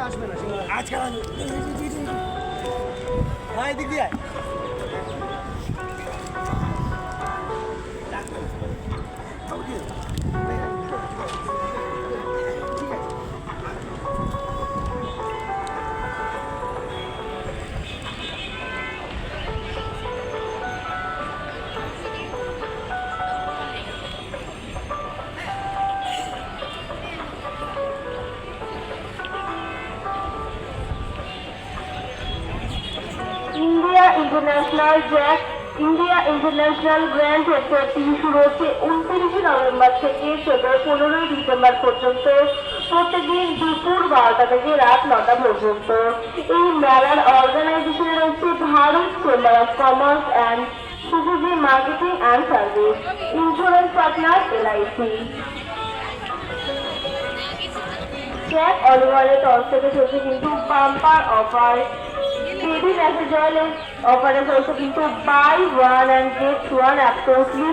আসবে না আজকে ভাই দিক দিয়ে ইন্ডিয়া ইন্টারন্যাশনাল গ্র্যান্ড সেক্টরটি শুরু হচ্ছে 29 নভেম্বর থেকে 15ই ডিসেম্বর পর্যন্ত প্রত্যেকদিন দুপুর 12টা থেকে রাত 9টা পর্যন্ত। এই মেলার অর্গানাইজেশনে রয়েছে Bharat chamber of commerce and Suzuki marketing and service, insurance partner LIC। Jack অলিভারের তরফ থেকে চলছে কিন্তু বাম্পার অফার। বেবি ম্যাসেজ অফারে চলছে কিন্তু buy one and get one অ্যাপ্রোচলি